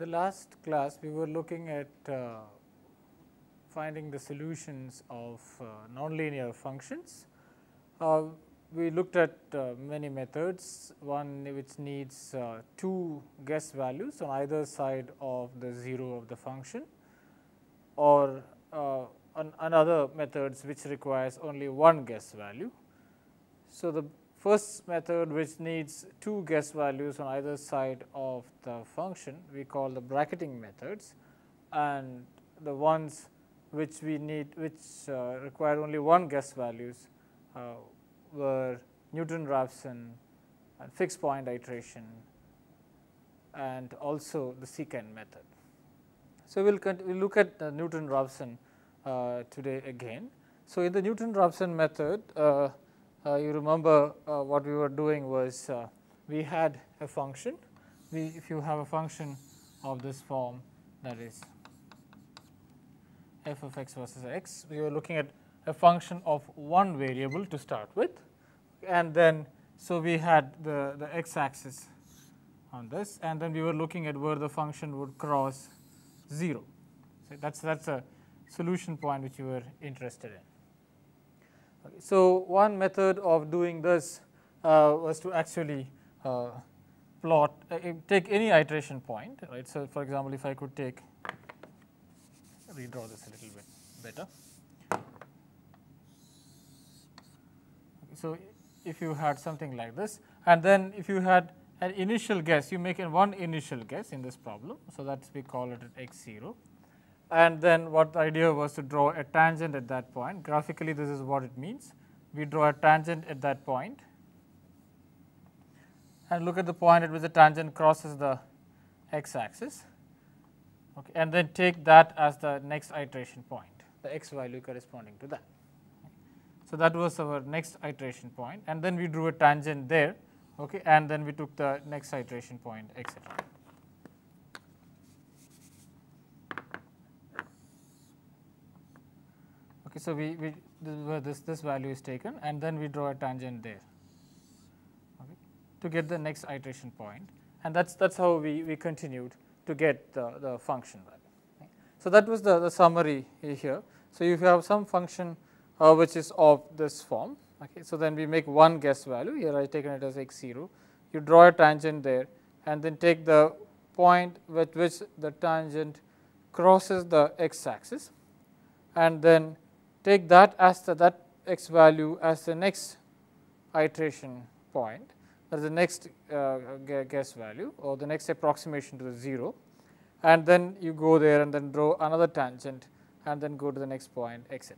last class, we were looking at finding the solutions of nonlinear functions. We looked at many methods, one which needs two guess values on either side of the 0 of the function, or another methods which requires only one guess value. So, the first method, which needs two guess values on either side of the function, we call the bracketing methods, and the ones which we need, which require only one guess values, were Newton-Raphson and fixed point iteration, and also the secant method. So, we will look at the Newton-Raphson today again. So, in the Newton-Raphson method, you remember what we were doing was we had a function. If you have a function of this form, that is f of x versus x, we were looking at a function of one variable to start with, and then so we had the x axis on this, and then we were looking at where the function would cross 0. So, that is a solution point which you were interested in. Okay. So, one method of doing this was to actually plot, take any iteration point, right. So, for example, if I could redraw this a little bit better. Okay. So, if you had something like this, and then if you had an initial guess, you make one initial guess in this problem. So, that we call it at x0. And then what the idea was to draw a tangent at that point. Graphically, this is what it means. We draw a tangent at that point and look at the point at which the tangent crosses the x axis, okay, and then take that as the next iteration point, the x value corresponding to that. So, that was our next iteration point, and then we drew a tangent there, okay, and then we took the next iteration point, etc. Okay, so, this value is taken, and then we draw a tangent there, okay, to get the next iteration point, and that's how we continued to get the function value. Okay. So, that was the summary here. So, if you have some function which is of this form, okay, so then we make one guess value. Here I taken it as x0. You draw a tangent there, and then take the point with which the tangent crosses the x axis, and then take that as that x value as the next iteration point, that is the next guess value or the next approximation to the 0, and then you go there and then draw another tangent and then go to the next point, etc.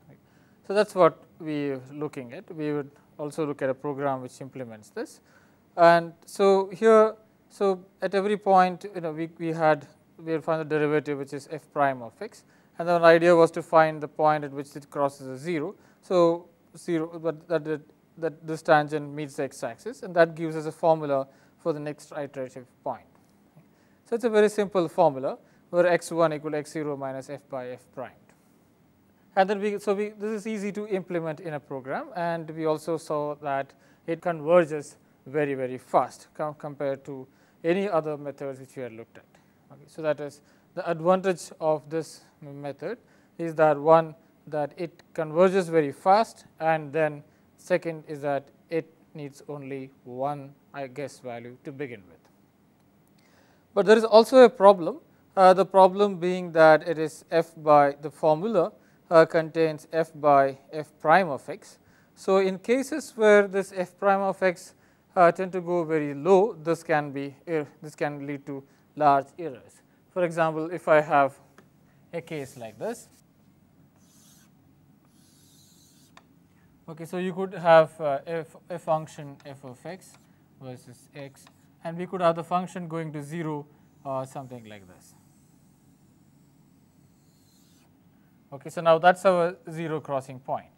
Right. So, that is what we are looking at. We would also look at a program which implements this. And so, here, so at every point, we will find the derivative which is f prime of x, and the idea was to find the point at which it crosses a 0. So, 0, but that this tangent meets the x axis, and that gives us a formula for the next iterative point. So, it is a very simple formula where x1 equal x0 minus f by f prime. And then this is easy to implement in a program, and we also saw that it converges very fast compared to any other methods which we had looked at. Okay. So, that is the advantage of this method is that one, that it converges very fast, and then second is that it needs only one guess value to begin with. But there is also a problem, the problem being that it is f by the formula contains f by f prime of x. So, in cases where this f prime of x tend to go very low, this can lead to large errors. For example, if I have a case like this, okay, so you could have a function f of x versus x, and we could have the function going to 0 or something like this. Okay, so now that's our 0 crossing point.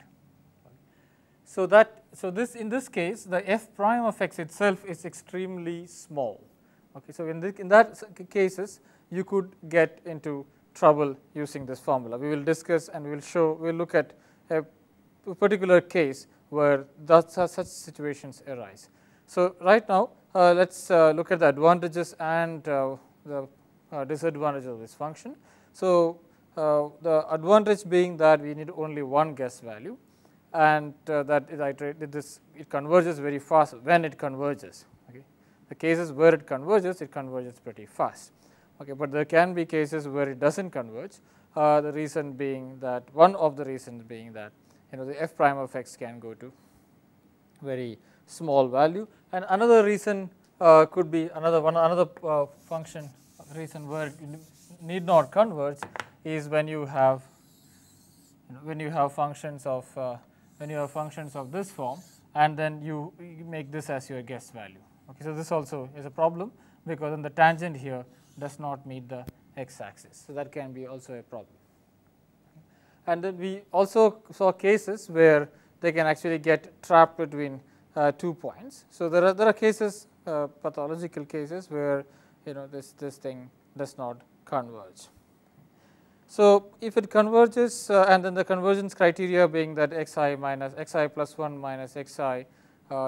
So this in this case, the f prime of x itself is extremely small. Okay, so in that cases, you could get into trouble using this formula. We will discuss and we will look at a particular case where such situations arise. So, right now let us look at the advantages and disadvantage of this function. So, the advantage being that we need only one guess value, and that it converges very fast when it converges. Okay. The cases where it converges pretty fast. Okay, but there can be cases where it does not converge. The reason being that one of the reasons being that the f prime of x can go to very small value, and another reason could be another function reason where it need not converge is when you have functions of this form, and then you make this as your guess value. Okay, so this also is a problem because then the tangent here does not meet the x axis, so that can be also a problem. And then we also saw cases where they can actually get trapped between 2 points. So there are cases, pathological cases, where this thing does not converge. So if it converges, and then the convergence criteria being that xi plus 1 minus xi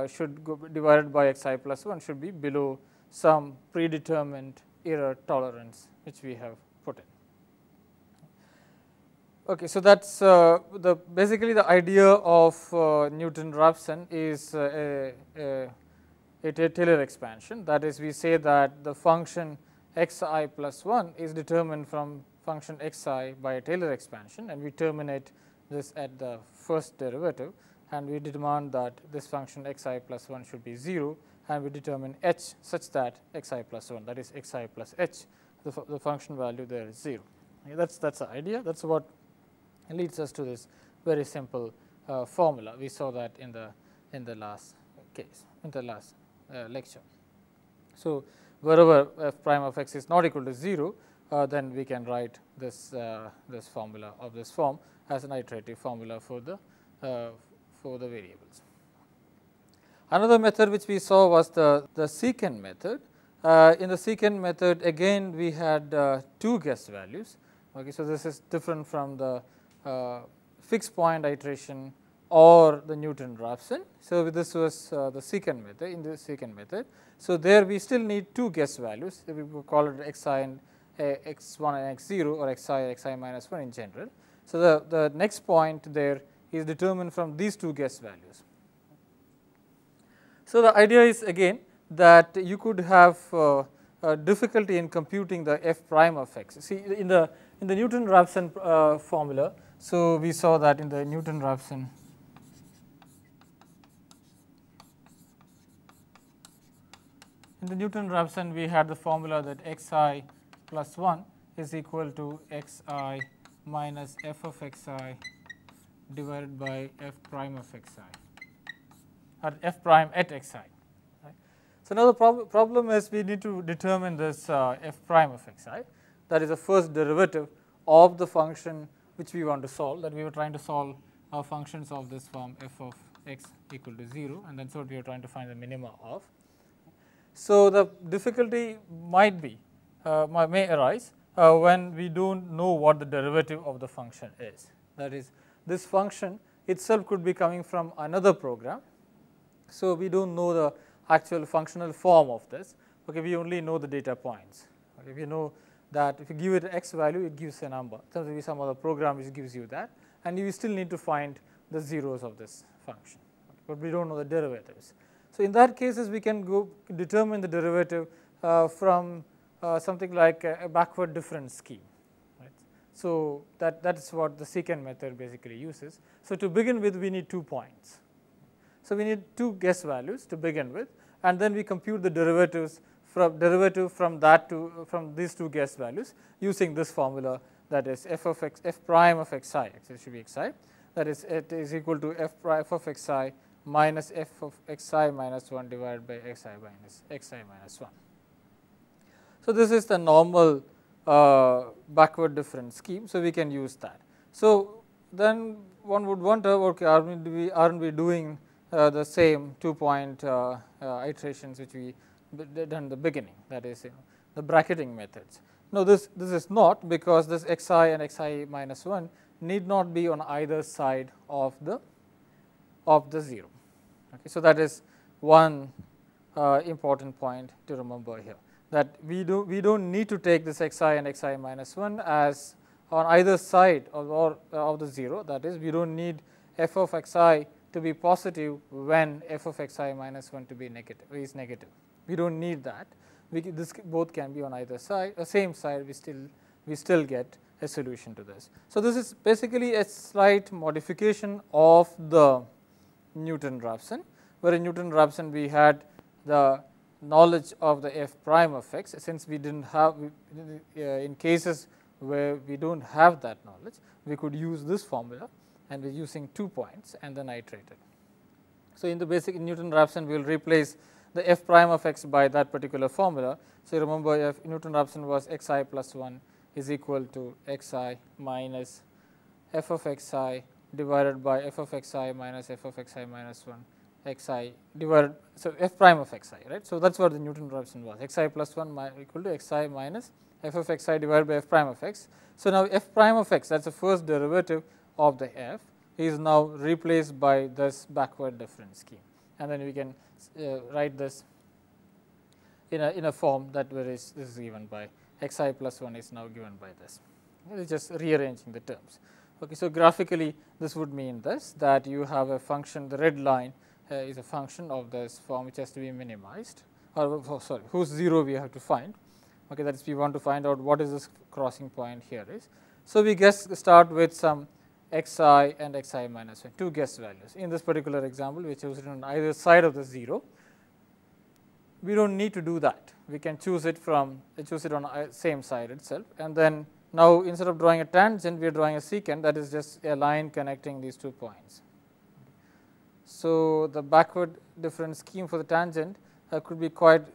should go divided by xi plus 1 should be below some predetermined error tolerance which we have put in. Okay, so that's basically the idea of Newton-Raphson is a Taylor expansion. That is, we say that the function xi plus 1 is determined from function xi by a Taylor expansion, and we terminate this at the first derivative, and we demand that this function xi plus 1 should be 0, and we determine h such that xi plus 1, that is xi plus h, the function value there is 0. Okay, that's the idea. That's what leads us to this very simple formula. We saw that in the last case, in the last lecture. So wherever f prime of x is not equal to 0, then we can write this formula of this form as an iterative formula for the variables. Another method which we saw was the secant method. In the secant method, again we had 2 guess values. Okay, so this is different from the fixed point iteration or the Newton-Raphson. So this was the secant method. In the secant method, so there we still need 2 guess values. We will call it xi and x1 and x0, or xi minus 1 in general. So the next point there is determined from these 2 guess values. So the idea is again that you could have difficulty in computing the f prime of x. See, in the Newton-Raphson formula, so we saw that in the Newton-Raphson we had the formula that xi plus 1 is equal to xi minus f of xi divided by f prime of xi, or f prime at xi. Right? So now the problem is we need to determine this f prime of xi, that is the first derivative of the function which we want to solve, that we were trying to solve functions of this form f of x equal to 0, and that's what we are trying to find the minima of. So the difficulty may arise when we do not know what the derivative of the function is. That is, this function itself could be coming from another program. So we do not know the actual functional form of this. Okay, we only know the data points. Okay, we know that if you give it an x value, it gives a number. There will be some other program which gives you that, and you still need to find the zeros of this function, okay, but we do not know the derivatives. So in that cases, we can go determine the derivative from something like a backward difference scheme. Right? So that is what the secant method basically uses. So to begin with, we need 2 points. So we need 2 guess values to begin with, and then we compute the derivative from these 2 guess values using this formula, that is f prime of xi, actually it should be xi, that is it is equal to f of xi minus f of xi minus 1 divided by xi minus 1. So this is the normal backward difference scheme, so we can use that. So then one would wonder, okay, aren't we doing the same 2-point iterations which we did in the beginning, that is the bracketing methods. No, this is not, because this xi and xi minus 1 need not be on either side of the 0. Okay, so that is one important point to remember here. that we don't need to take this xi and xi minus 1 as on either side of the 0. That is, we don't need f of xi to be positive when f of xi minus 1 to be negative is negative. We don't need that. This both can be on either side, same side. We still get a solution to this. So this is basically a slight modification of the Newton-Raphson, where in Newton-Raphson we had the knowledge of the f prime of x. Since we didn't have in cases where we don't have that knowledge, we could use this formula, and we're using 2 points and then iterate it. So in the basic Newton-Raphson, we will replace the f prime of x by that particular formula. So you remember, if Newton-Raphson was xi plus 1 is equal to xi minus f of xi divided by f of xi minus f of xi minus 1 xi divided, so f prime of xi, right. So that's what the Newton-Raphson was, xi plus 1 equal to xi minus f of xi divided by f prime of x. So now f prime of x, that's the first derivative of the f, is now replaced by this backward difference scheme, and then we can write this in a form that where this is given by xi plus 1 is now given by this. It is just rearranging the terms. Okay, so graphically this would mean this, that you have a function, the red line is a function of this form which has to be minimized, or sorry, whose 0 we have to find. Okay, that is, we want to find out what is this crossing point here is. So we start with some xi and xi minus 1, 2 guess values. In this particular example, we choose it on either side of the 0. We don't need to do that. We can choose it on same side itself, and then now instead of drawing a tangent, we are drawing a secant, that is just a line connecting these 2 points. So the backward difference scheme for the tangent could be quite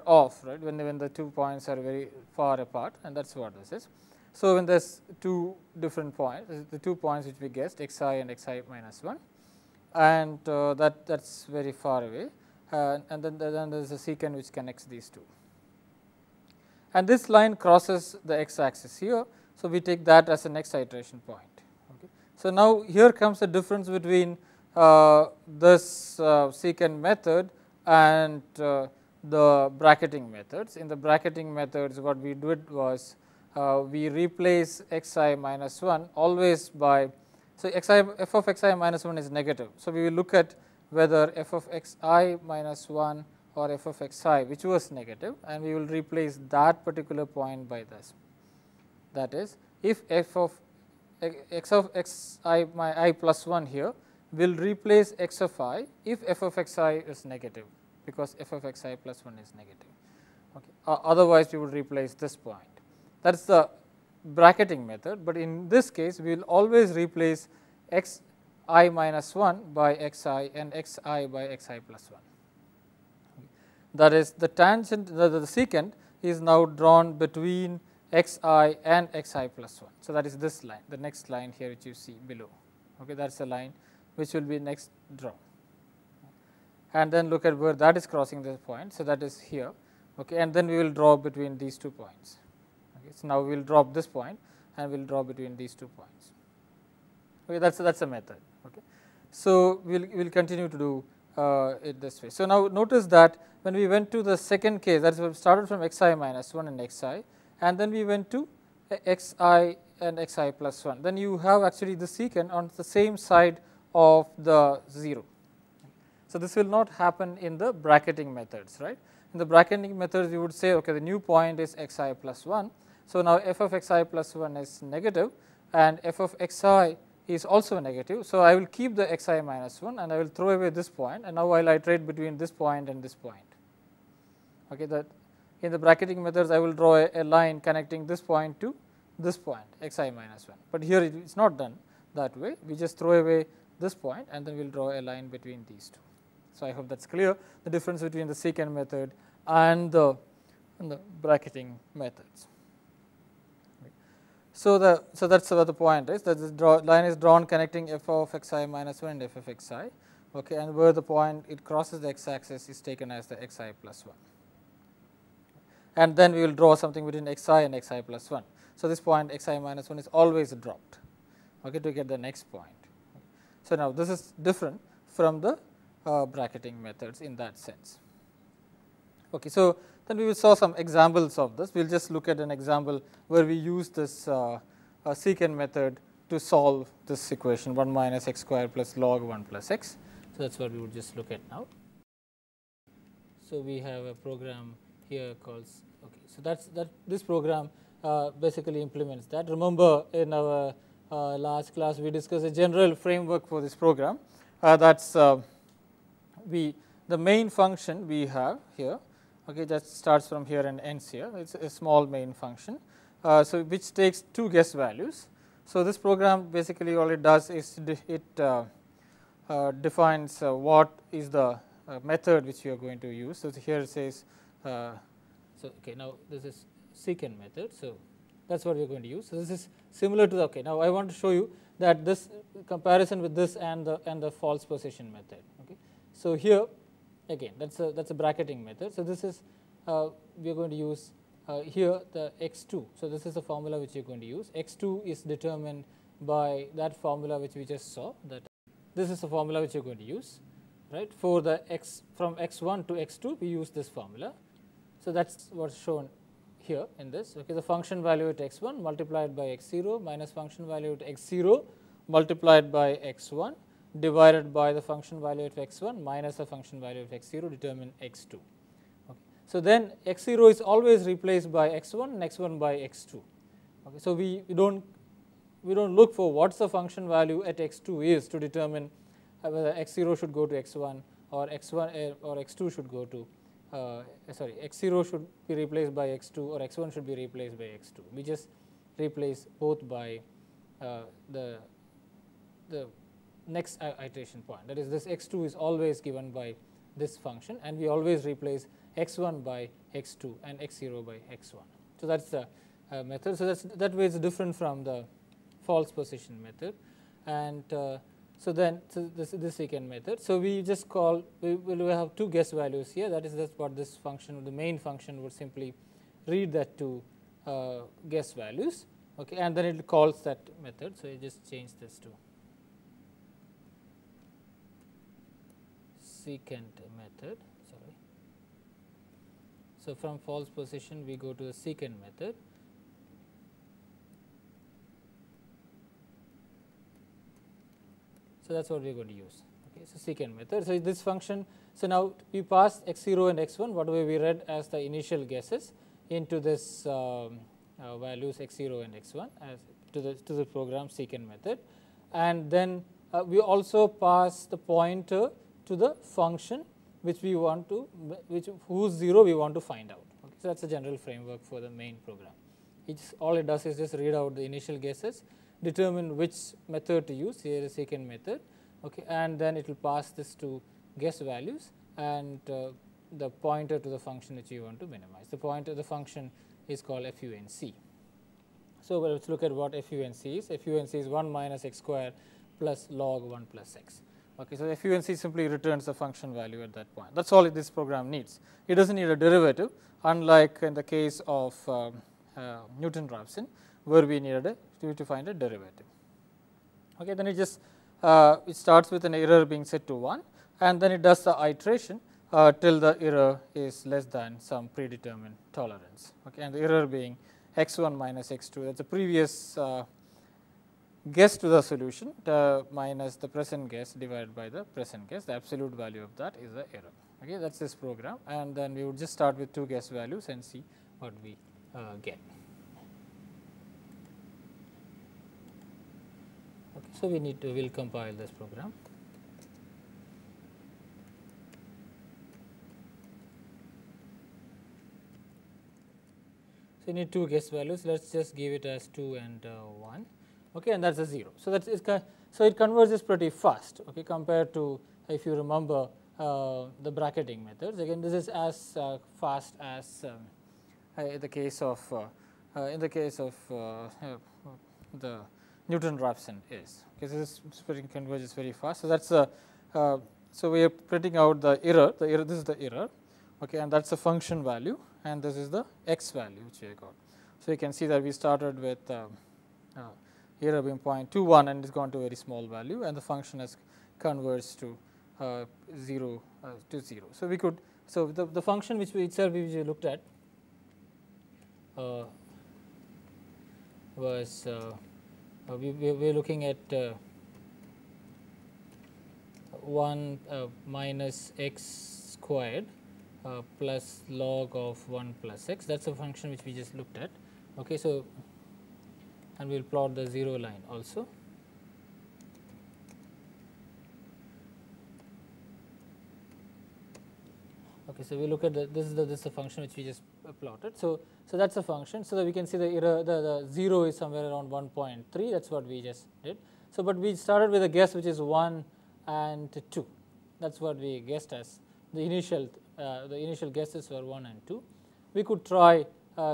off, right, when the 2 points are very far apart, and that's what this is. So when there's 2 different points, the 2 points which we guessed, xi and xi minus 1, and that's very far away, and then there's a secant which connects these 2. And this line crosses the x axis here, so we take that as the next iteration point. Okay. So now here comes the difference between this secant method and the bracketing methods. In the bracketing methods, what we did was we replace xi minus 1 always by, so f of xi minus 1 is negative. So we will look at whether f of xi minus 1 or f of xi, which was negative, and we will replace that particular point by this. That is, if f of xi I plus 1 here will replace x of I if f of xi is negative, because f of xi plus 1 is negative. Okay. Otherwise, we would replace this point. That is the bracketing method, but in this case, we will always replace xi minus 1 by xi and xi by xi plus 1. That is, the tangent, the secant is now drawn between xi and xi plus 1. So that is this line, the next line here which you see below. Okay, that is the line which will be next drawn. And then look at where that is crossing this point. So that is here. Okay, and then we will draw between these 2 points. Okay, so now we will drop this point and we will draw between these 2 points. Okay, that's a method. Okay, so we'll continue to do it this way. So now notice that when we went to the second case, that is, we started from xi minus 1 and xi, and then we went to xi and xi plus 1. Then you have actually the secant on the same side of the 0. So this will not happen in the bracketing methods, right? In the bracketing methods, we would say, okay, the new point is xi plus 1. So now f of xi plus 1 is negative, and f of xi is also negative. So I will keep the xi minus 1 and I will throw away this point, and now I will iterate between this point and this point. Okay, that in the bracketing methods, I will draw a line connecting this point to this point, xi minus 1. But here it is not done that way. We just throw away this point and then we will draw a line between these 2. So I hope that's clear, the difference between the secant method and the bracketing methods. So that's what the point is, that this line is drawn connecting f of xi minus 1 and f of xi, okay, and where the point it crosses the x axis is taken as the xi plus 1. And then we will draw something between xi and xi plus 1. So this point xi minus 1 is always dropped, okay, to get the next point. So now this is different from the bracketing methods in that sense. Okay, so then we will saw some examples of this. We will just look at an example where we use this secant method to solve this equation 1 minus x square plus log 1 plus x. So, that is what we would just look at now. So, we have a program here called, okay, so that this program basically implements that. Remember, in our last class we discussed a general framework for this program. That is the main function we have here, okay, that starts from here and ends here. It is a small main function, so which takes two guess values. So, this program basically all it does is it defines what is the method which you are going to use. So, here it says, so okay, now this is secant method. So, that is what we are going to use. So, this is similar to the, okay, now I want to show you that this comparison with this and the false position method. Okay. So, here again that is a bracketing method. So, this is we are going to use here the x2. So, this is the formula which you are going to use. x2 is determined by that formula which we just saw, that this is the formula which you are going to use, right. For the x from x1 to x2 we use this formula. So, that is what is shown here in this. Okay, the function value at x1 multiplied by x0 minus function value at x0 multiplied by x1 divided by the function value of x1 minus the function value of x0 determine x2. Okay. So, then x0 is always replaced by x1 and x1 by x2. Okay. So, we do not look for what is the function value at x2 is to determine whether x0 should go to x1 or x1 or x2 should go to sorry, x0 should be replaced by x2 or x1 should be replaced by x2. We just replace both by the next iteration point, that is this x2 is always given by this function, and we always replace x1 by x2 and x0 by x1. So, that is the method. So, that way it is different from the false position method, and so then this secant method. So, we just call we will have two guess values here, that is what this function, the main function would simply read that two guess values, okay, and then it calls that method. So, you just change this to secant method, sorry. So, from false position we go to the secant method. So, that is what we are going to use. Okay. So, secant method. So, this function, so now we pass x0 and x1 whatever we read as the initial guesses into this values x0 and x1 as to the program secant method, and then we also pass the pointer to the function which we want to, whose 0 we want to find out. Okay. So, that is a general framework for the main program. All it does is just read out the initial guesses, determine which method to use, here is secant method, okay, and then it will pass this to guess values and the pointer to the function which you want to minimize. The pointer, the function is called FUNC. So, let us look at what FUNC is. FUNC is 1 minus x square plus log 1 plus x. Okay, so, FUNC simply returns the function value at that point. That is all this program needs. It does not need a derivative, unlike in the case of Newton-Raphson, where we needed to find a derivative. Okay, then it just it starts with an error being set to 1, and then it does the iteration till the error is less than some predetermined tolerance. Okay, and the error being x1 minus x2, that is the previous guess to the solution minus the present guess divided by the present guess. The absolute value of that is the error. Okay, that is this program, and then we would just start with two guess values and see what we get. Okay, so, we will compile this program. So, you need two guess values. Let us just give it as 2 and 1, okay, and that is a 0. So, that is so it converges pretty fast, okay, compared to, if you remember the bracketing methods. Again, this is as fast as in the case of the Newton-Raphson is. Okay, so this converges very fast. So, that is so we are printing out the error. This is the error, okay, and that is the function value, and this is the x value which we got. So, you can see that we started with error being 0.21 and it has gone to a very small value, and the function has converged to 0 to 0. So, we could, so the function which we itself we looked at was we were looking at 1 minus x squared plus log of 1 plus x. That is a function which we just looked at. Okay, so, and we will plot the 0 line also. Okay, so we look at this is the function which we just plotted. So that is a function. So that we can see the 0 is somewhere around 1.3. That is what we just did. So, but we started with a guess which is 1 and 2. That is what we guessed as the initial guesses were 1 and 2. We could try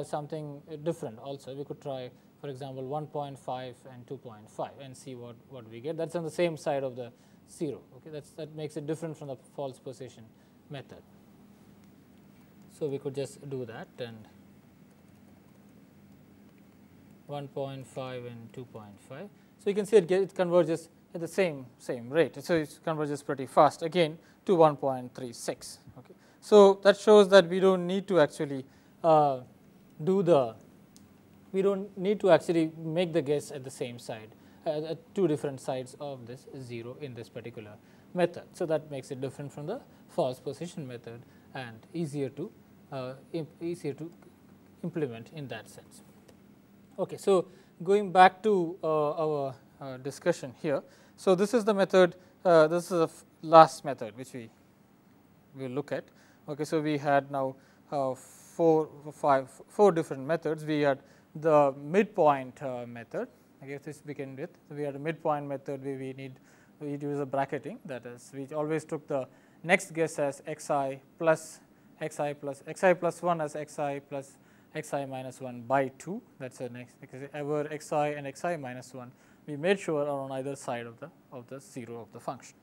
something different also. We could try, for example, 1.5 and 2.5 and see what we get. That is on the same side of the 0. Okay, that makes it different from the false position method. So, we could just do that, and 1.5 and 2.5. So, you can see it converges at the same rate. So, it converges pretty fast again to 1.36. Okay. So, that shows that we do not need to actually make the guess at the same side, at two different sides of this 0 in this particular method. So, that makes it different from the false position method and easier to implement in that sense. Okay, so, going back to our discussion here. So, this is the method, this is the last method which we will look at. Okay, so, we had now 4 different methods. We had the midpoint method. I guess this begin with, we had a midpoint method where we use a bracketing, that is, we always took the next guess as xi plus 1 as xi plus xi minus 1 by 2. That is the next, because ever xi and xi minus 1 we made sure are on either side of the 0 of the function.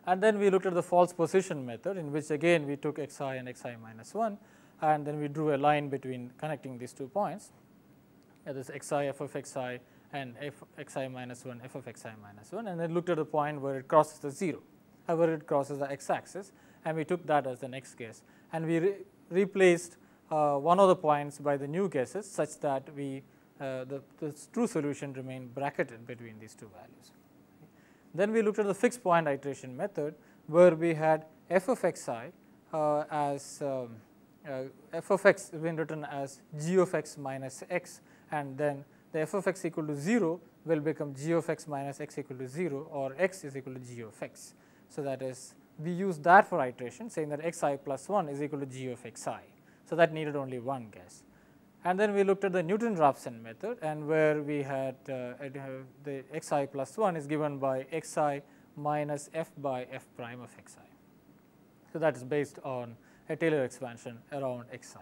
And then we looked at the false position method, in which again we took xi and xi minus 1, and then we drew a line between connecting these 2 points, that is xi f of xi and xi minus 1 f of xi minus 1, and then looked at the point where it crosses the 0, where it crosses the x axis, and we took that as the next guess, and we replaced one of the points by the new guesses, such that we the true solution remained bracketed between these 2 values. Then we looked at the fixed point iteration method, where we had f of xi as f of x been written as g of x minus x, and then the f of x equal to 0 will become g of x minus x equal to 0, or x is equal to g of x. So, that is, we use that for iteration, saying that xi plus 1 is equal to g of xi. So, that needed only one guess. And then we looked at the Newton-Raphson method, and where we had the xi plus 1 is given by xi minus f by f prime of xi. So, that is based on a Taylor expansion around xi.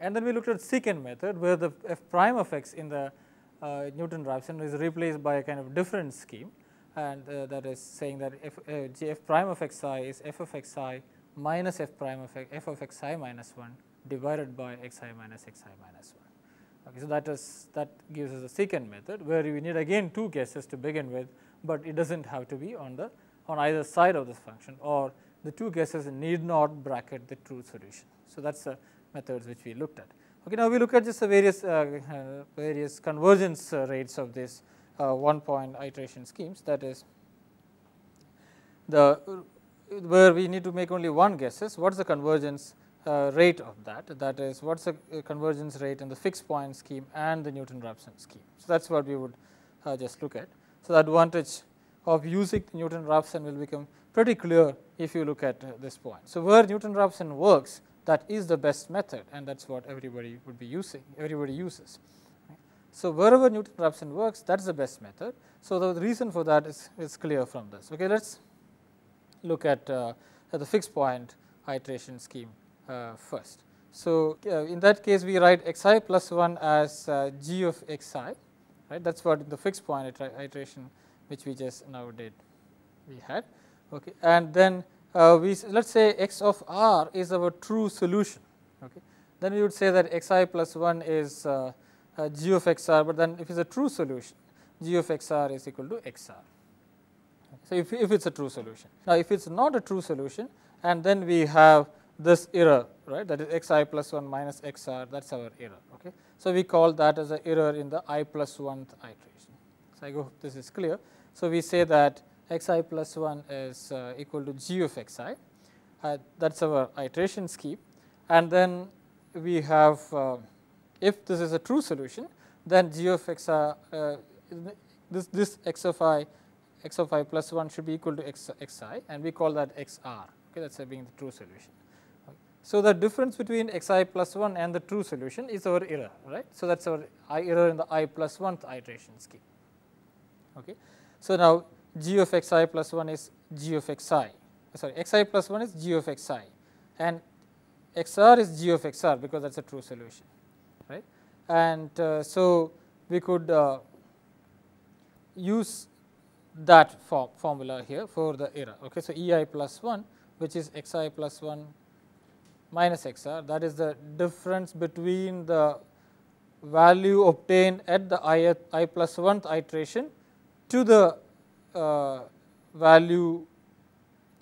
And then we looked at Secant method, where the f prime of x in the Newton-Raphson is replaced by a kind of different scheme, and that is saying that f prime of xi is f of xi minus f prime of f of xi minus 1 divided by xi minus xi minus 1. Okay, so, that gives us the secant method, where we need again 2 guesses to begin with, but it does not have to be on either side of this function, or the 2 guesses need not bracket the true solution. So, that is the methods which we looked at. Okay, now we look at just the various convergence rates of this 1-point iteration schemes, that is where we need to make only one guesses. What is the convergence rate of that? That is, what is the convergence rate in the fixed point scheme and the Newton-Raphson scheme. So, that is what we would just look at. So, the advantage of using Newton-Raphson will become pretty clear if you look at this point. So, where Newton-Raphson works, that is the best method, and that is what everybody would be using, everybody uses. So, wherever Newton-Raphson works, that is the best method. So, the reason for that is clear from this. Okay, let us look at the fixed point iteration scheme first. So, in that case we write xi plus 1 as g of xi, right. That is what the fixed point iteration which we just now did we had. Okay. And then let us say x of r is our true solution. Okay. Then we would say that xi plus 1 is g of xr, but then if it is a true solution, g of xr is equal to xr. Okay. So, if it is a true solution. Now, if it is not a true solution and then we have this error, right, that is xi plus 1 minus xr, that is our error. Okay. So, we call that as an error in the I plus 1th iteration. So, I hope this is clear. So, we say that xi plus 1 is equal to g of xi, that is our iteration scheme, and then we have if this is a true solution, then g of xi, this x of I plus 1 should be equal to xi, and we call that xr. Okay, that is being the true solution. So, the difference between xi plus 1 and the true solution is our error, right. So, that is our error in the I plus 1th iteration scheme. Okay. So, now g of xi plus 1 is g of xi, sorry, xi plus 1 is g of xi, and xr is g of xr because that is a true solution, right. And so, we could use that formula here for the error. Okay. So, ei plus 1, which is xi plus 1 minus xr, that is the difference between the value obtained at the I plus 1th iteration to the value,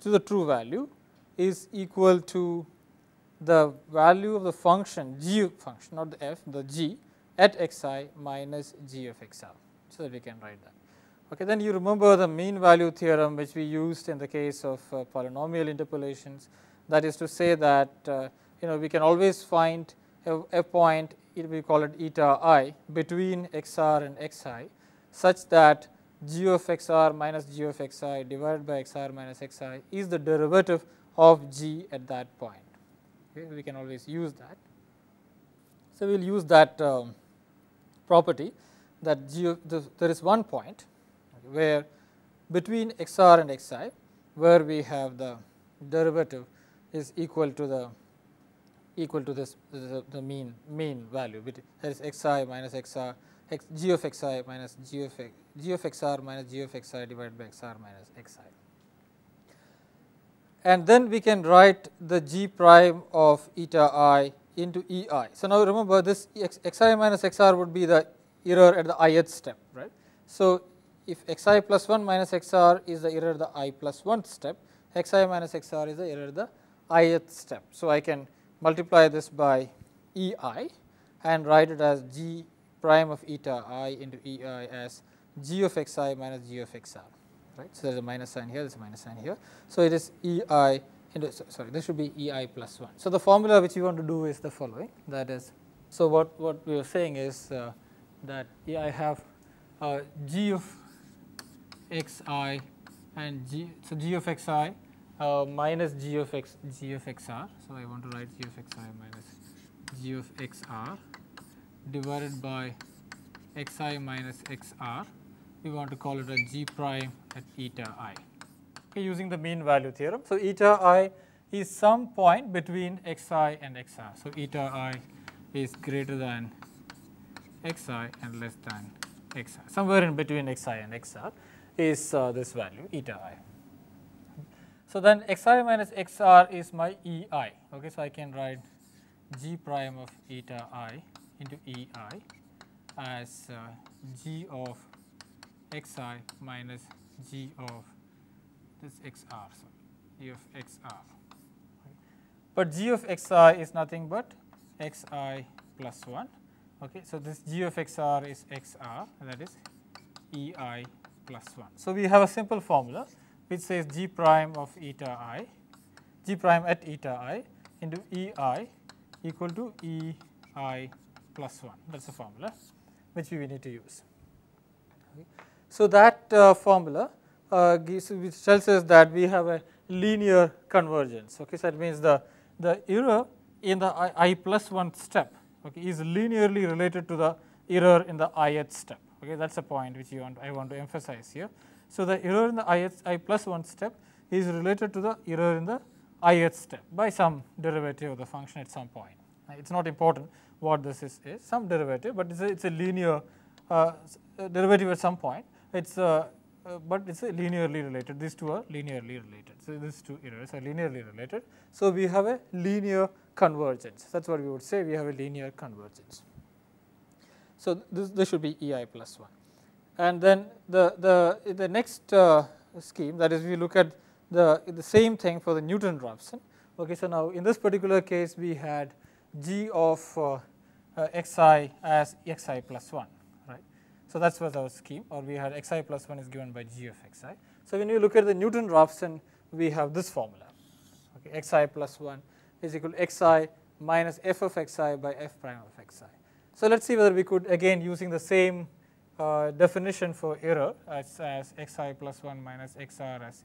to the true value, is equal to the value of the function g function, not the f, the g at xi minus g of xr. So, that we can write that. Okay, then you remember the mean value theorem which we used in the case of polynomial interpolations. That is to say that we can always find a point, we call it eta I, between xr and xi, such that g of xr minus g of xi divided by xr minus xi is the derivative of g at that point. Okay, we can always use that. So, we will use that property that there is one point where between xr and xi, where we have the derivative is equal to this the mean value, that is xi minus xr, g of xi minus g of xr minus g of xi divided by xr minus xi. And then we can write the g prime of eta I into ei. So, now remember this xi minus xr would be the error at the ith step, right. So, if xi plus 1 minus xr is the error at the I plus 1th step, xi minus xr is the error at the ith step. So, I can multiply this by ei and write it as g prime of eta I into ei as g of xi minus g of xr, right. So, there is a minus sign here, there is a minus sign here. So, it is ei into, sorry, this should be ei plus 1. So, the formula which we want to do is the following, that is, so what we are saying is that I have g of xi and so g of xi minus g of xr. So, I want to write g of xi minus g of xr divided by xi minus xr. We want to call it a g prime at eta I, okay, using the mean value theorem. So, eta I is some point between xi and xr. So, eta I is greater than xi and less than xr. Somewhere in between xi and xr is this value eta I. So, then xi minus xr is my ei. Okay, so, I can write g prime of eta I into ei as g of xi minus g of this xr, so g of xr. But g of xi is nothing but xi plus 1. Okay, so, this g of xr is xr, that is ei plus 1. So, we have a simple formula which says g prime of eta I, g prime at eta I into ei equal to ei plus 1. That is the formula which we need to use. Okay. So, that formula which tells us that we have a linear convergence. Okay. So, that means the error in the I plus 1th step, okay, is linearly related to the error in the ith step. Okay, that is a point which I want to emphasize here. So, the error in the I plus 1th step is related to the error in the ith step by some derivative of the function at some point. It is not important what this is some derivative, but it is a linear derivative at some point. It's but it's linearly related. These two are linearly related. So, these two errors are linearly related. So, we have a linear convergence. That is what we would say. We have a linear convergence. So, this should be ei plus 1. And then the next scheme, that is we look at the same thing for the Newton-Raphson. Okay, so now in this particular case we had g of xi as xi plus 1, right. So that was our scheme, or we had xi plus 1 is given by g of xi. So when you look at the Newton-Raphson, we have this formula, okay, xi plus 1 is equal to xi minus f of xi by f prime of xi. So let us see whether we could, again using the same definition for error as xi plus 1 minus xr as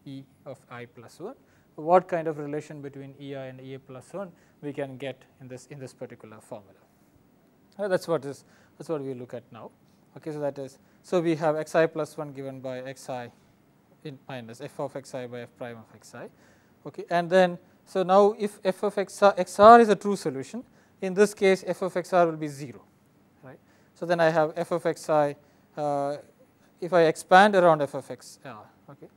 e of I plus 1, what kind of relation between ei and ei plus 1 we can get in this particular formula. That's what we look at now. Okay, so that is, so we have xi plus 1 given by xi in minus f of xi by f prime of xi. Okay, and then so now if f of xr is a true solution, in this case f of xr will be 0, right. So then I have f of xi, if I expand around f of xr, okay.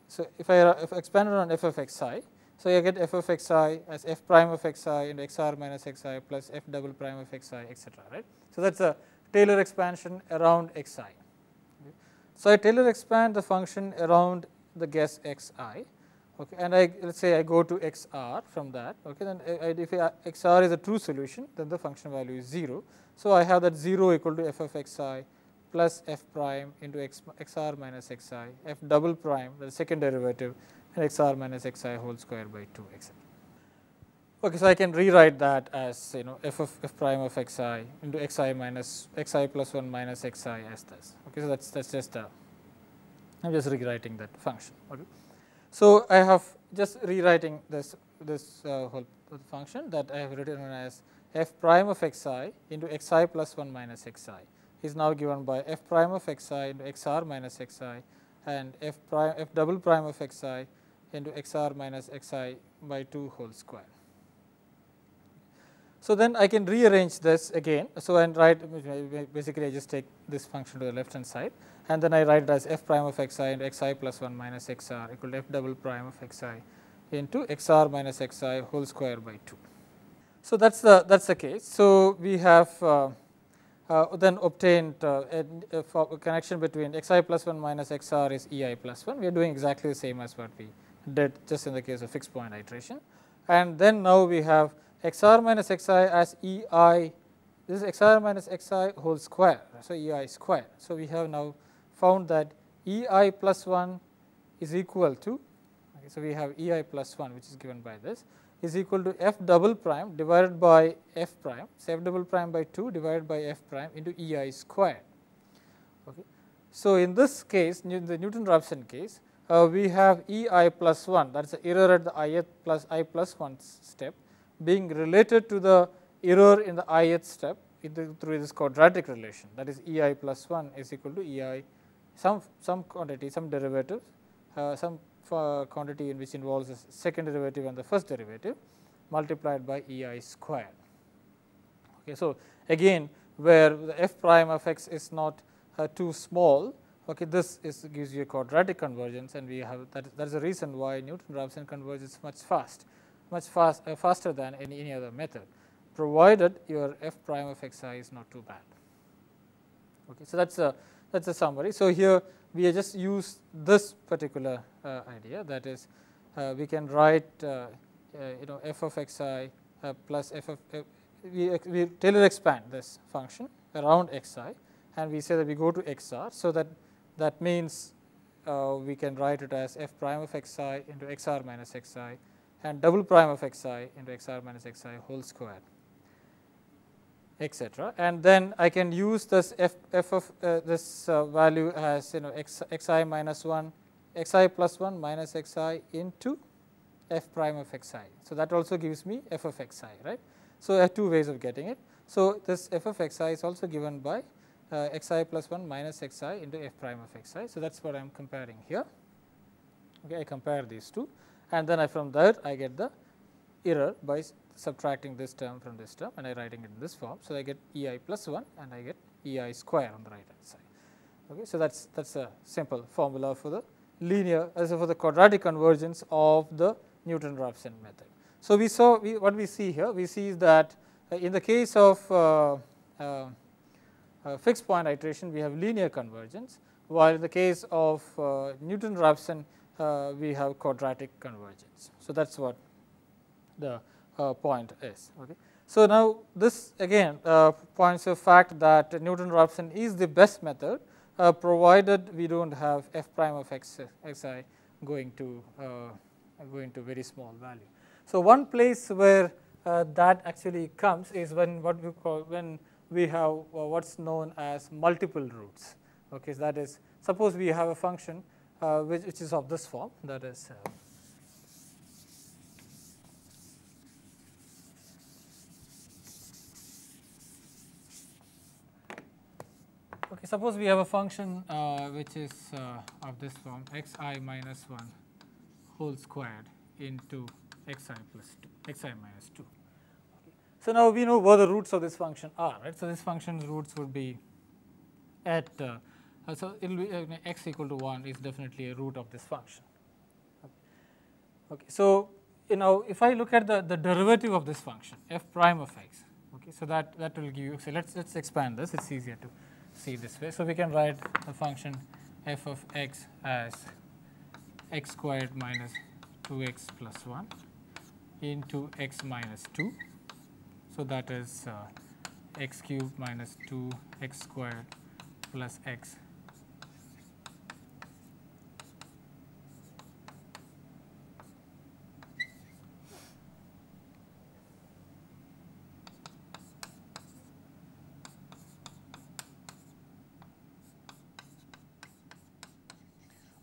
So if I expand around f of xi, so I get f of xi as f prime of xi into xr minus xi plus f double prime of xi, etc. Right. So that's a Taylor expansion around xi. Okay. So I Taylor expand the function around the guess xi. Okay, and let's say I go to xr from that. Okay, then if xr is a true solution, then the function value is 0. So I have that 0 equal to f of xi plus f prime into xr minus xi, f double prime, the second derivative, and xr minus xi whole square by 2, etc. Okay, so I can rewrite that as f of f prime of xi into xi minus xi plus 1 minus xi as this. Okay, so that's just I'm just rewriting that function. Okay. So I have just rewriting this whole function that I have written as f prime of xi into xi plus 1 minus xi is now given by f prime of xi into xr minus xi and f double prime of xi into xr minus xi by 2 whole square. So then I can rearrange this again. So and write, basically I just take this function to the left hand side, and then I write it as f prime of xi into xi plus 1 minus xr equal to f double prime of xi into xr minus xi whole square by 2. So that's the case. So we have then obtained a connection between xi plus 1 minus xr is ei plus 1. We are doing exactly the same as what we did just in the case of fixed point iteration. And then now we have xr minus xi as ei, this is xr minus xi whole square, so ei square. So we have now found that ei plus 1 is equal to, okay, so we have ei plus 1 which is given by this, is equal to f double prime divided by f prime, so f double prime by 2 divided by f prime into ei square. Okay. So in this case, in the Newton-Raphson case, we have ei plus 1, that is the error at the ith plus I plus 1 step, being related to the error in the ith step through this quadratic relation, that is ei plus 1 is equal to ei some quantity, some derivative, some quantity in which involves the second derivative and the first derivative multiplied by ei square. Okay, so again where the f prime of x is not too small, okay, this gives you a quadratic convergence, and we have that is the reason why Newton-Raphson converges much faster than any other method, provided your f prime of xi is not too bad. Okay, so that's a summary. So here we just use this particular idea, that is we can write f of xi plus f of we Taylor expand this function around xi, and we say that we go to xr. So that means we can write it as f prime of xi into xr minus xi and double prime of xi into xr minus xi whole square, etc. And then I can use this f of this value as xi minus 1, xi plus 1 minus xi into f prime of xi. So that also gives me f of xi, right. So I have two ways of getting it. So this f of xi is also given by xi plus 1 minus xi into f prime of xi. So that's what I am comparing here. Okay, I compare these two, and then from there I get the error by subtracting this term from this term, and I writing it in this form. So I get ei plus 1 and I get ei square on the right hand side. Okay, so that's a simple formula for the linear, as for the quadratic convergence of the Newton-Raphson method. So we saw what we see here. We see that in the case of fixed point iteration, we have linear convergence, while in the case of Newton-Raphson we have quadratic convergence. So that is what the point is. Okay. So now this again points to the fact that Newton-Raphson is the best method provided we do not have f prime of xi going to very small value. So one place where that actually comes is when we have what is known as multiple roots. Okay, so that is, suppose we have a function which is of this form, that is okay, suppose we have a function which is of this form xi minus 1 whole squared into xi plus 2, xi minus 2. Okay. So now we know where the roots of this function are, right? So this function's roots would be at so it will be x equal to 1 is definitely a root of this function. Okay. So if I look at the derivative of this function f prime of x, okay, so that will give you, so let's expand this, it's easier to see this way. So we can write the function f of x as x squared minus 2x plus 1 into x minus 2. So that is x cubed minus 2x squared plus x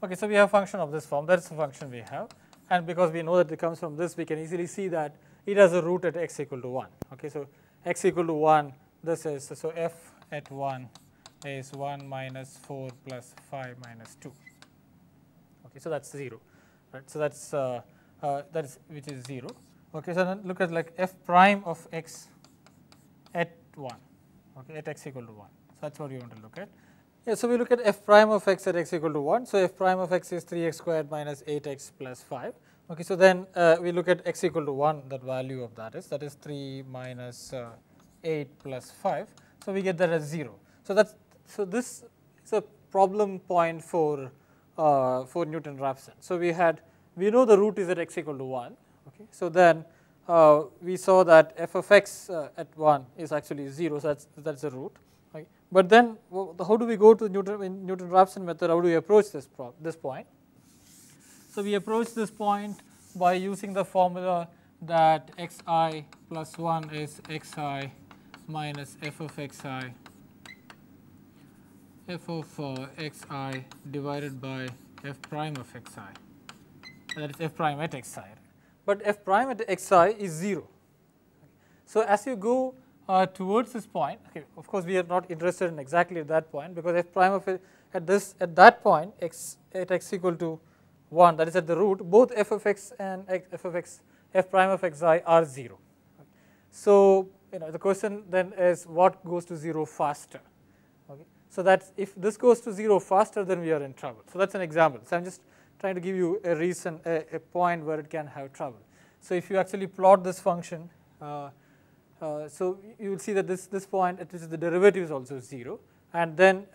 Okay, so we have a function of this form, that is the function we have, and because we know that it comes from this, we can easily see that it has a root at x equal to 1. Okay, so x equal to 1, this is, so f at 1 is 1 minus 4 plus 5 minus 2. Okay, so that's 0, right? So that is which is 0. Okay, so then look at like f prime of x at 1. Okay, at x equal to 1. So that's what we want to look at. Yeah, so we look at f prime of x at x equal to 1. So f prime of x is 3x squared minus 8x plus 5. Okay, so then we look at x equal to 1, that value of that is 3 minus 8 plus 5. So we get that as 0. So this is a problem point for Newton-Raphson. So we know the root is at x equal to 1. Okay, so then we saw that f of x at 1 is actually 0. So that's a root. Okay. But then how do we go to Newton-Raphson method? How do we approach this point? So we approach this point by using the formula that xi plus 1 is xi minus f of xi divided by f prime of xi, that is f prime at xi. But f prime at xi is 0. So as you go towards this point, okay, of course we are not interested in exactly at that point, because f prime of at that point at x equal to 1, that is at the root, both f of x and f prime of xi are 0. So the question then is what goes to 0 faster. Okay. So that if this goes to 0 faster, then we are in trouble. So that's an example. So I'm just trying to give you a reason, a point where it can have trouble. So if you actually plot this function, so you will see that this point at which the derivative is also 0, and then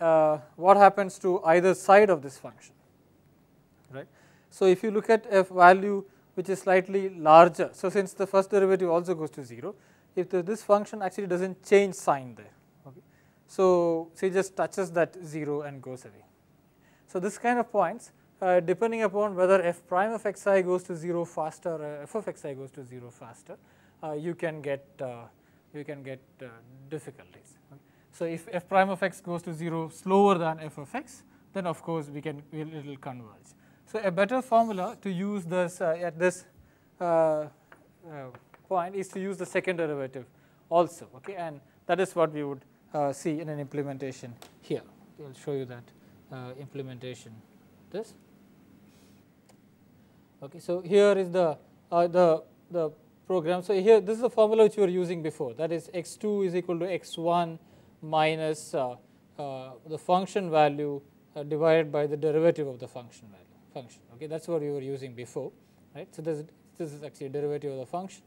what happens to either side of this function, right? So if you look at a value which is slightly larger, so since the first derivative also goes to 0, if this function actually doesn't change sign there, okay, so it just touches that 0 and goes away. So this kind of points, depending upon whether f prime of xi goes to 0 faster or f of xi goes to 0 faster, you can get difficulties. Okay. So if f prime of x goes to 0 slower than f of x, then of course it will converge. So a better formula to use this at this point is to use the second derivative also. Okay, and that is what we would see in an implementation here. I will show you that implementation. This. Okay, so here is the program. So here this is the formula which we were using before. That is x2 is equal to x1 minus the function value divided by the derivative of the function value. Okay, that's what we were using before, right? So this is actually a derivative of the function.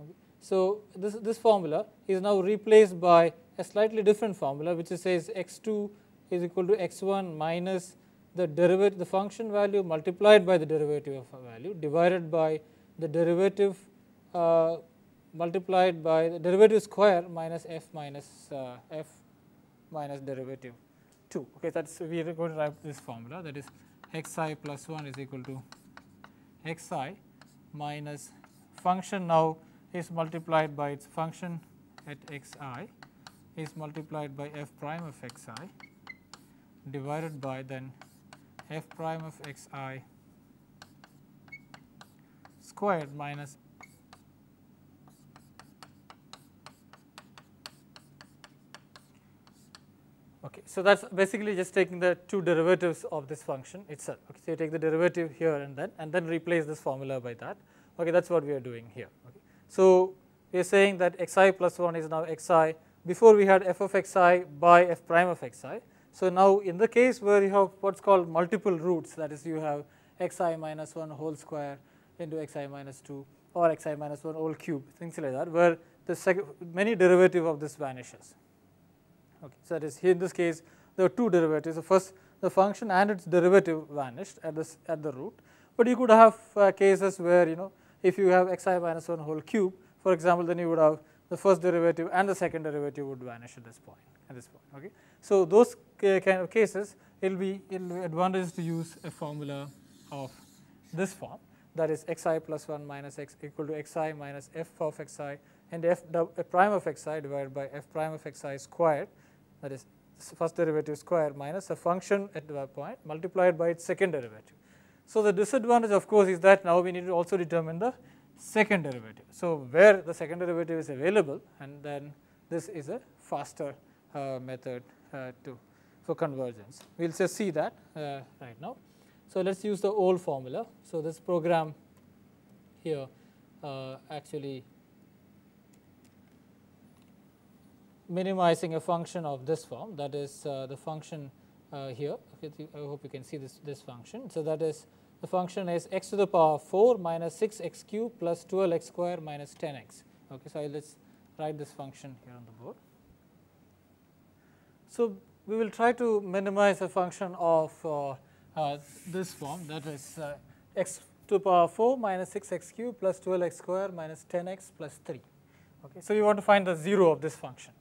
Okay. So this formula is now replaced by a slightly different formula which says x2 is equal to x1 minus the function value multiplied by the derivative of a value divided by the derivative multiplied by the derivative square minus f minus derivative 2. Okay, that's we are going to write this formula, that is xi plus 1 is equal to xi minus function now is multiplied by its function at xi is multiplied by f prime of xi divided by then f prime of xi squared minus okay. So, that is basically just taking the two derivatives of this function itself. Okay. So, you take the derivative here and then replace this formula by that. Okay, that is what we are doing here. Okay. So, we are saying that xi plus 1 is now xi, before we had f of xi by f prime of xi. So, now in the case where you have what is called multiple roots, that is you have xi minus 1 whole square into xi minus 2 or xi minus 1 whole cube, things like that, where the many derivative of this vanishes. Okay. So, that is here in this case there are two derivatives. So, first the function and its derivative vanished at the root, but you could have cases where if you have xi minus 1 whole cube, for example, then you would have the first derivative and the second derivative would vanish at this point. Okay. So, those kind of cases it will be advantageous to use a formula of this form, that is xi plus 1 minus x equal to xi minus f of xi and f prime of xi divided by f prime of xi squared, that is first derivative square minus a function at that point multiplied by its second derivative. So, the disadvantage of course is that now we need to also determine the second derivative. So, where the second derivative is available, and then this is a faster method for convergence. We will just see that right now. So, let us use the old formula. So, this program here actually minimizing a function of this form, that is the function here. Okay, I hope you can see this function. So, that is the function is x to the power 4 minus 6x cube plus 12x square minus 10x. Okay, so, let us write this function here on the board. So, we will try to minimize a function of this form, that is x to the power 4 minus 6x cube plus 12x square minus 10x plus 3. Okay, so, we want to find the 0 of this function.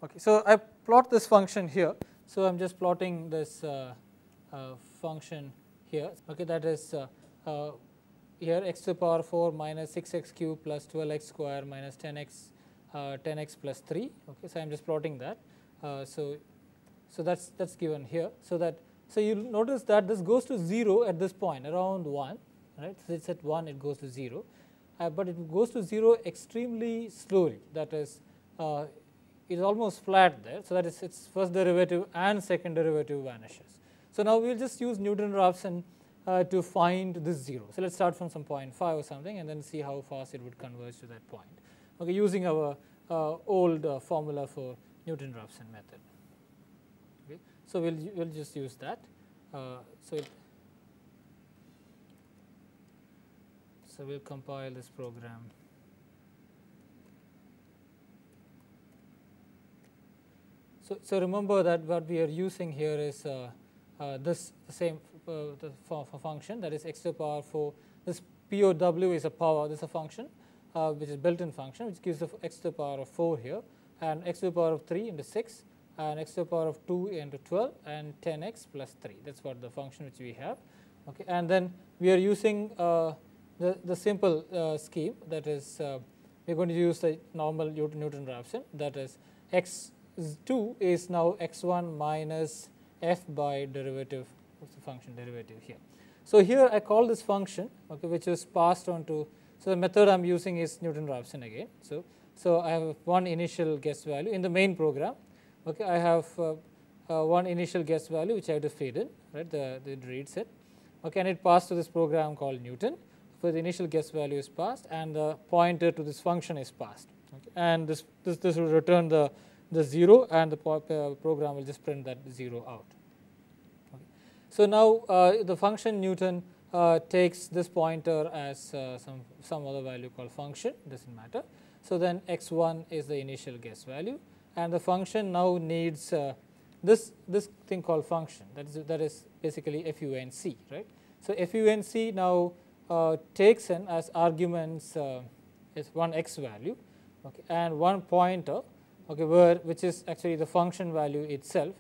Okay, so, I plot this function here. So, I am just plotting this function here. Okay, that is here x to the power 4 minus 6x cube plus 12x square minus 10x plus 3. Okay, so, I am just plotting that. So that's given here. So you will notice that this goes to 0 at this point around 1, right? So it's at 1 it goes to 0, but it goes to 0 extremely slowly. That is, it is almost flat there. So that is its first derivative and second derivative vanishes. So now we will just use Newton-Raphson to find this 0. So let's start from some point 5 or something, and then see how fast it would converge to that point. Okay, using our old formula for Newton-Raphson method. Okay. So we'll just use that. So we'll compile this program. So remember that what we are using here is this same function, that is x to the power 4. This POW is a power. This is a function which is built-in function, which gives the x to the power of 4 here, and x to the power of 3 into 6, and x to the power of 2 into 12, and 10x plus 3. That's what the function which we have. Okay, and then we are using the simple scheme, that is we are going to use the normal Newton-Raphson, that is x2 is now x1 minus f by derivative of the function derivative here. So here I call this function, okay, which is passed on to, so the method I am using is Newton-Raphson again. So I have one initial guess value in the main program. Okay, I have one initial guess value which I have to feed in, right? It reads it. Okay, and it passed to this program called Newton. So the initial guess value is passed, and the pointer to this function is passed. Okay, and this will return the 0, and the program will just print that 0 out. Okay. So now the function Newton takes this pointer as some other value called function. Doesn't matter. So then x1 is the initial guess value, and the function now needs this thing called function, that is basically FUNC, right. So FUNC now takes in as arguments is one x value, okay, and one pointer, okay, which is actually the function value itself,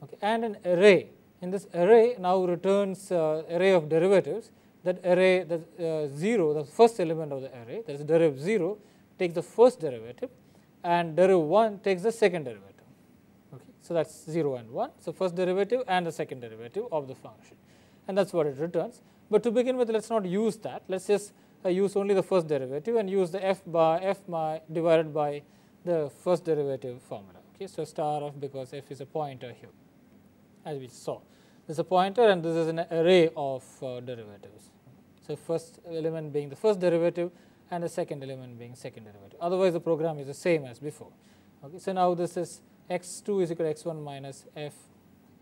okay, and an array. In this array now returns array of derivatives. That array, the 0, the first element of the array, that is deriv 0, takes the first derivative, and deriv 1 takes the second derivative. Okay. So that's 0 and 1. So first derivative and the second derivative of the function, and that's what it returns. But to begin with, let's not use that. Let's just use only the first derivative and use the f divided by the first derivative formula. Okay. So star of, because f is a pointer here, as we saw. This is a pointer, and this is an array of derivatives. So first element being the first derivative, and the second element being second derivative. Otherwise, the program is the same as before. Okay. So now this is x2 is equal to x1 minus f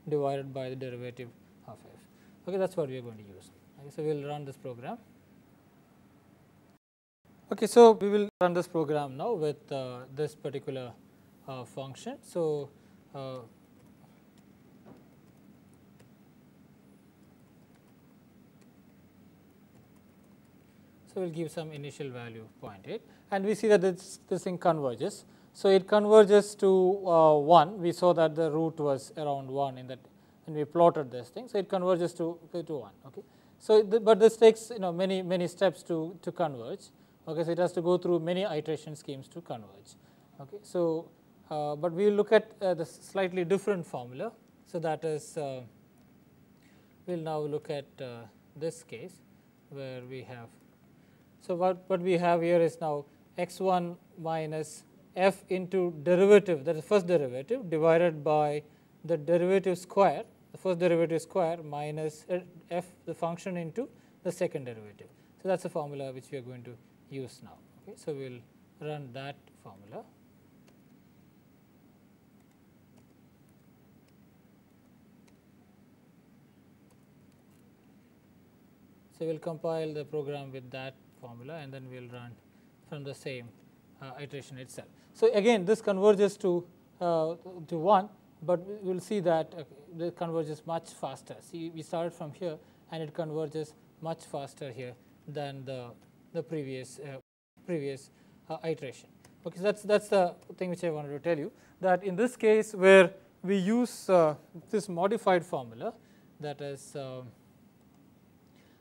divided by the derivative of f. Okay, that's what we are going to use. Okay, so we will run this program. Okay, so we will run this program now with this particular function. So So we will give some initial value of 0.8, and we see that this thing converges. So it converges to 1. We saw that the root was around 1 in that when we plotted this thing. So it converges to 1. Okay. So but this takes many steps to converge. Okay. So it has to go through many iteration schemes to converge. Okay. So but we will look at the slightly different formula. So that is we will now look at this case where we have. So what we have here is now x1 minus f into derivative, that is first derivative, divided by the derivative square, the first derivative square minus f, the function, into the second derivative. So that's the formula which we are going to use now. Okay. So we will run that formula. So we will compile the program with that formula, and then we will run from the same iteration itself. So again, this converges to 1, but we will see that it converges much faster. See, we started from here, and it converges much faster here than the previous iteration. Okay, so that's the thing which I wanted to tell you, that in this case where we use this modified formula, that is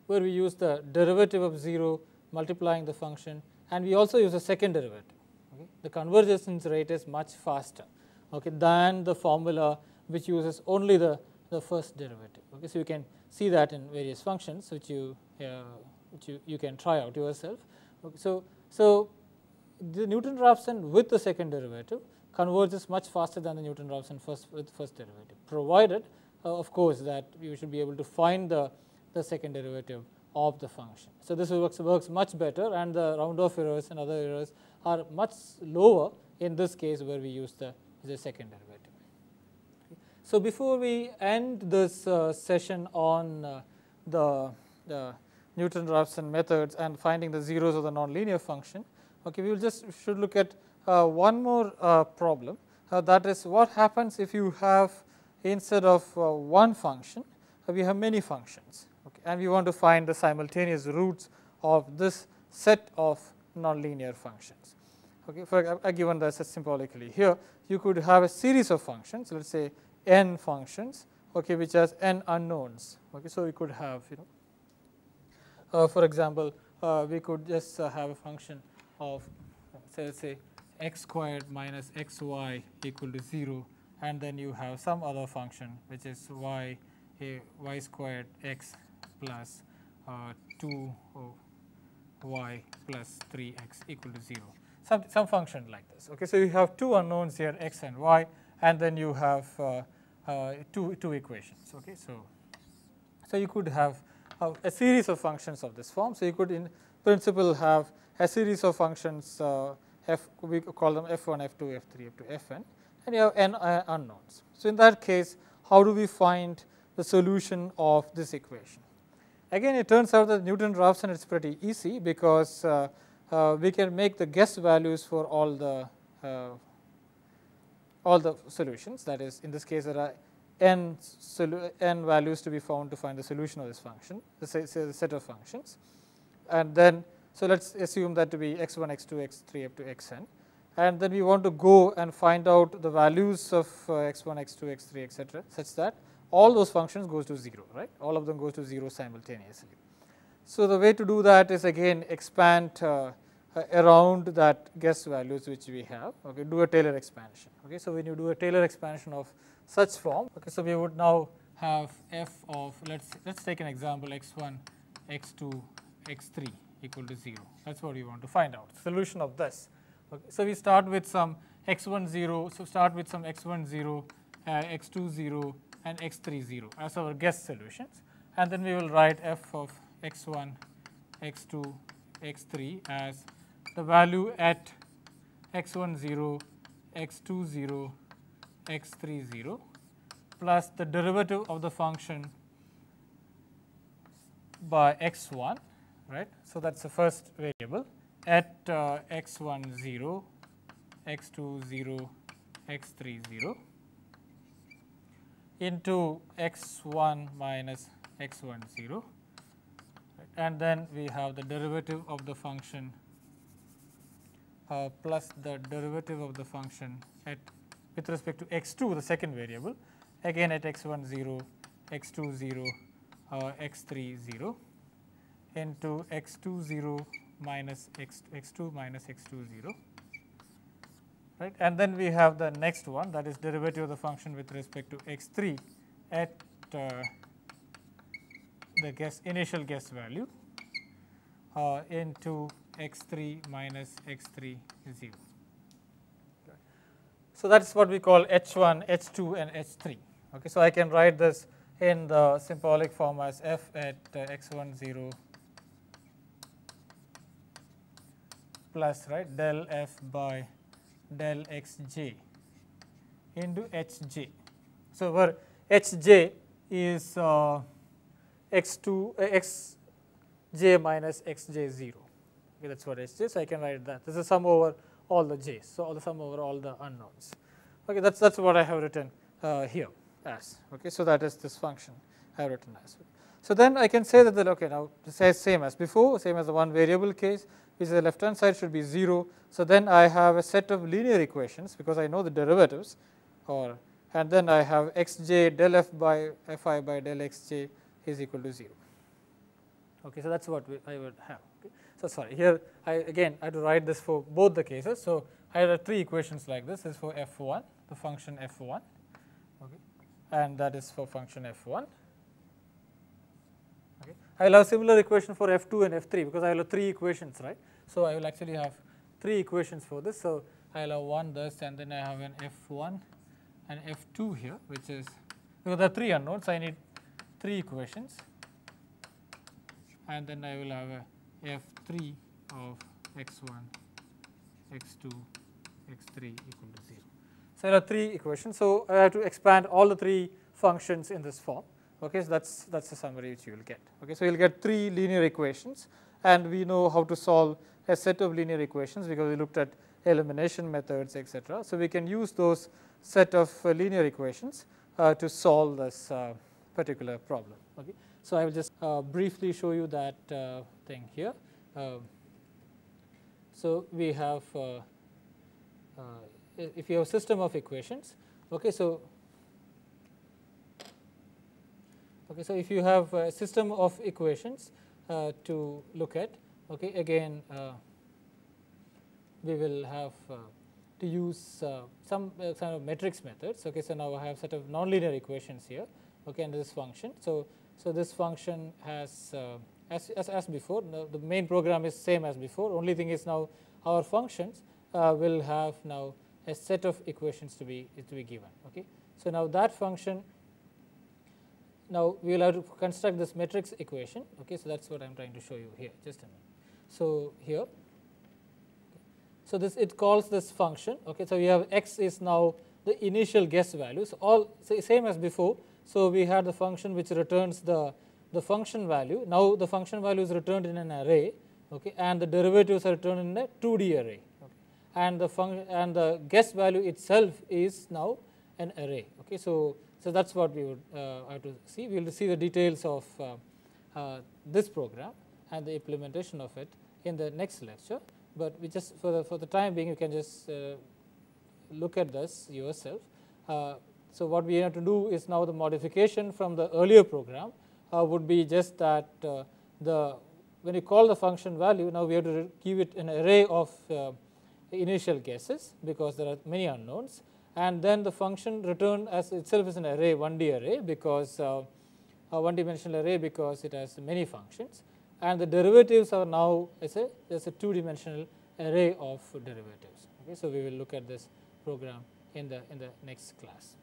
where we use the derivative of 0 multiplying the function, and we also use a second derivative. Okay. The convergence rate is much faster, okay, than the formula which uses only the first derivative. Okay. So you can see that in various functions which you can try out yourself. Okay. So the Newton-Raphson with the second derivative converges much faster than the Newton-Raphson with first derivative, provided of course that you should be able to find the second derivative of the function. So this works much better, and the round off errors and other errors are much lower in this case where we use the second derivative. Okay. So before we end this session on the Newton-Raphson methods and finding the zeros of the nonlinear function, okay, we will should look at one more problem, that is what happens if you have, instead of one function, we have many functions. Okay, and we want to find the simultaneous roots of this set of nonlinear functions. Okay, for given this symbolically here, you could have a series of functions. Let us say n functions, okay, which has n unknowns. Okay, so we could have, for example, we could just have a function of, let's say x squared minus xy equal to 0, and then you have some other function which is y squared x plus 2y plus 3x equal to 0, some function like this. Okay, so you have two unknowns here, x and y, and then you have two equations. Okay, so you could have a series of functions of this form. So you could in principle have a series of functions, we call them f1, f2, f3, up to fn, and you have n unknowns. So in that case, how do we find the solution of this equation? Again, it turns out that Newton-Raphson is pretty easy, because we can make the guess values for all the solutions. That is, in this case, there are n values to be found to find the solution of this function, the set of functions. And then, so let us assume that to be x1, x2, x3 up to xn, and then we want to go and find out the values of x1, x2, x3, etc., such that all those functions goes to 0, right? All of them goes to 0 simultaneously. So the way to do that is again expand around that guess values which we have. Okay, do a Taylor expansion. Okay, so when you do a Taylor expansion of such form, okay, so we would now have f of let's take an example x1, x2, x3 equal to 0. That's what we want to find out. Solution of this. Okay, so we start with some x1 0. So start with some x1 0, x2 0, and x3 0 as our guess solutions, and then we will write f of x1, x2, x3 as the value at x1 0, x2 0, x3 0 plus the derivative of the function by x1, right. So that's the first variable at x1 0, x2 0, x3 0 into x1 minus x1 0, right. And then we have the derivative of the function plus the derivative of the function at with respect to x2, the second variable, again at x1 0, x2 0, x3 0 into x2 0 minus x2 minus x2 0, right. And then we have the next one, that is derivative of the function with respect to x3 at the initial guess value into x3 minus x3 0. So that is what we call h1, h2, and h3. Okay, so I can write this in the symbolic form as f at x1 0 plus, right, del f by del xj into hj. So where hj is x2 xj minus xj 0. Okay, that's what hj. So I can write that. This is sum over all the j's. So all the sum over all the unknowns. Okay, that's what I have written here as. Okay, so that is this function I have written as. So then I can say that okay, now this is same as before, same as the one variable case, which is the left hand side should be 0. So then I have a set of linear equations because I know the derivatives, and then I have xj del f by fi by del xj is equal to 0. Okay, so that's what I would have. Okay. So sorry, here I had to write this for both the cases. So I have 3 equations like this. This is for f1, the function f1, okay, and that is for function f1. Okay. I will have similar equation for f2 and f3 because I will have 3 equations, right. So I will actually have 3 equations for this. So I will have one thus, and then I have an f1 and f2 here, which is because there are 3 unknowns. I need 3 equations, and then I will have a f3 of x1, x2, x3 equal to 0. So I have 3 equations. So I have to expand all the 3 functions in this form. Okay, so that's the summary which you will get. Okay, so you will get 3 linear equations, and we know how to solve a set of linear equations because we looked at elimination methods, etc. So we can use those set of linear equations to solve this particular problem. Okay, so I will just briefly show you that thing here. So we have if you have a system of equations. Okay, so if you have a system of equations to look at, okay, again we will have to use some kind of matrix methods. Okay, so now I have set of nonlinear equations here. Okay, and this function. So this function has as before. The main program is same as before. Only thing is now our functions will have now a set of equations to be given. Okay, so now that function. Now we will have to construct this matrix equation. Okay, so that's what I'm trying to show you here. Just a minute. So here, okay. So this it calls this function. Okay, so we have x is now the initial guess values, all same as before. So we had the function which returns the function value. Now the function value is returned in an array. Okay, and the derivatives are returned in a 2D array. Okay, and the guess value itself is now an array. Okay, so So that is what we would have to see. We will see the details of this program and the implementation of it in the next lecture, but we just for the time being you can just look at this yourself. So what we have to do is now the modification from the earlier program would be just that when you call the function value, now we have to give it an array of initial guesses because there are many unknowns, and then the function return as itself is an array, 1D array, because a one dimensional array because it has many functions, and the derivatives are now as a two dimensional array of derivatives. Okay, so we will look at this program in the next class.